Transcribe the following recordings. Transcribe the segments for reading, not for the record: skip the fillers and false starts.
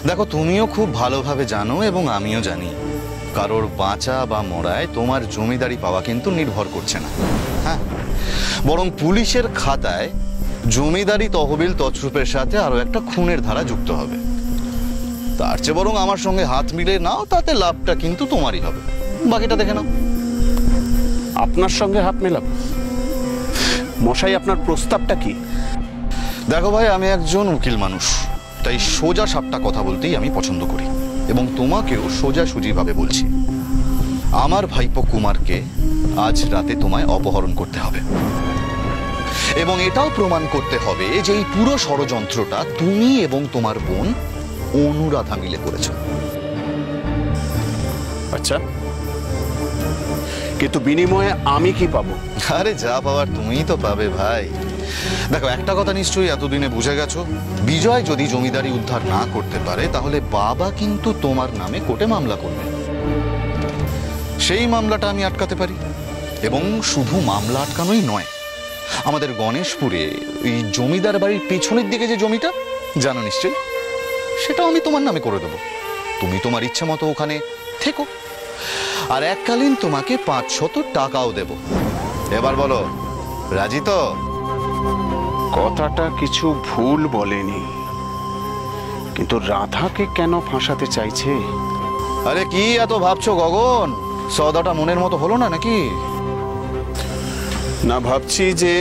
দেখো, তুমিও খুব ভালোভাবে জানো এবং আমিও জানি কারোর বাঁচা বা মরায় তোমার জমিদারি পাওয়া কিন্তু নির্ভর করছে না। হ্যাঁ, বরং পুলিশের খাতায় জমিদারি তহবিল তছরূপের সাথে আরো একটা খুনের ধারা যুক্ত হবে। তার চেয়ে বরং আমার সঙ্গে হাত মিলে নাও, তাতে লাভটা কিন্তু তোমারই হবে। বাকিটা দেখে নাও। আপনার সঙ্গে হাত মেলাব? মশাই, আপনার প্রস্তাবটা কি? দেখো ভাই, আমি একজন উকিল মানুষ, তাই সোজা সাপটা কথা বলতেই আমি পছন্দ করি, এবং তোমাকেও সোজাসুজিভাবে বলছি। আমার ভাইপো কুমারকে আজ রাতে তোমায় অপহরণ করতে হবে, এবং এটাও প্রমাণ করতে হবে যে এই পুরো ষড়যন্ত্রটা তুমি এবং তোমার বোন অনুরাধা মিলে করেছো। আচ্ছা, কিন্তু বিনিময়ে আমি কি পাবো? আরে যা পাওয়ার তুমিই তো পাবে ভাই। দেখো, একটা কথা নিশ্চয়ই এতদিনে বুঝে গেছো, বিজয় যদি জমিদারি উদ্ধার না করতে পারে তাহলে বাবা কিন্তু তোমার নামে কোর্টে মামলা করবে। সেই মামলাটা আমি আটকাতে পারি, এবং শুধু মামলা আটকানোই নয়, আমাদের গণেশপুরে এই জমিদার বাড়ির পেছনের দিকে যে জমিটা জানো নিশ্চয়ই, সেটাও আমি তোমার নামে করে দেবো। তুমি তোমার ইচ্ছে মতো ওখানে থেকো, আর এককালীন তোমাকে 500 টাকাও দেব। এবার বলো, রাজি তো? কথাটা কিছু ভুল বলেনি, কিন্তু রাধাকে কেন ফাঁসাতে চাইছে? আরে কি এত ভাবছো গগন? সওদাটা মনের মতো হলো না নাকি? না, ভাবছি যে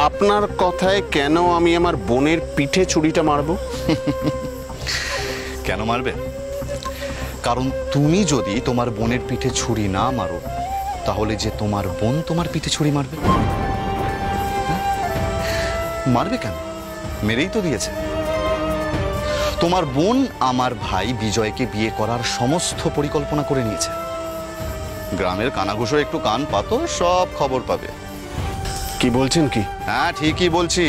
আপনার কথায় কেন আমি আমার বোনের পিঠে ছুরিটা মারবো। কেন মারবে? কারণ তুমি যদি তোমার বোনের পিঠে ছুরি না মারো, তাহলে যে তোমার বোন তোমার পিঠে ছুরি মারবে। মারবে কেন? মেরেই তো দিয়েছে। তোমার বোন আমার ভাই বিজয়কে বিয়ে করার সমস্ত পরিকল্পনা করে নিয়েছে। গ্রামের কানাঘুষো একটু কান পাতো, সব খবর পাবে। কি বলছেন কি? হ্যাঁ, ঠিকই বলছি।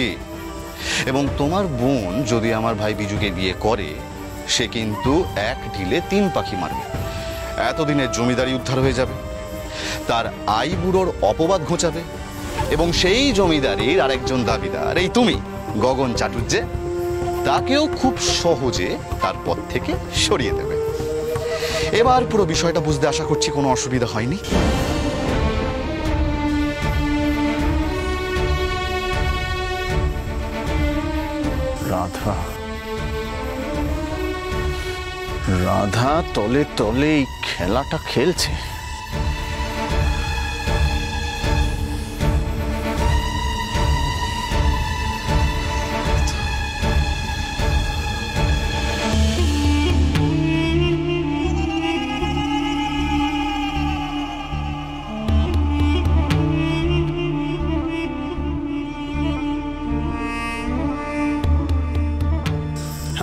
এবং তোমার বোন যদি আমার ভাই বিজুকে বিয়ে করে, সে কিন্তু এক ঢিলে 3 পাখি মারবে। এতদিনের জমিদারি উদ্ধার হয়ে যাবে, তার আই বুড়োর অপবাদ ঘোচাবে, এবং সেই জমিদারির আরেকজন দাবিদার এই তুমি গগন চাটুর্যে, তাকেও খুব সহজে তার পদ থেকে সরিয়ে দেবে। এবার পুরো বিষয়টা বুঝতে আশা করছি কোনো অসুবিধা হয়নি। রাধা, রাধা তলে তলে এই খেলাটা খেলছে।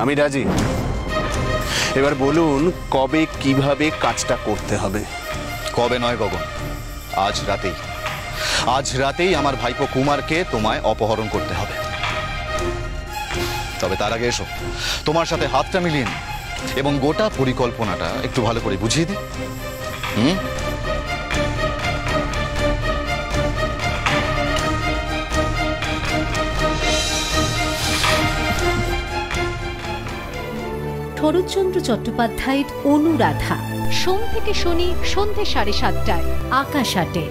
আমি রাজি। এবার বলুন, কবে কিভাবে কাজটা করতে হবে? কবে নয় গগন, আজ রাতেই। আজ রাতেই আমার ভাইপো কুমারকে তোমায় অপহরণ করতে হবে। তবে তার আগে এসো, তোমার সাথে হাতটা মিলিয়ে নি, এবং গোটা পরিকল্পনাটা একটু ভালো করে বুঝিয়ে দিই। শরৎচন্দ্র চট্টোপাধ্যায়ের অনুরাধা, সোম থেকে শনি সন্ধ্যে 7:30টায় আকাশ আটে।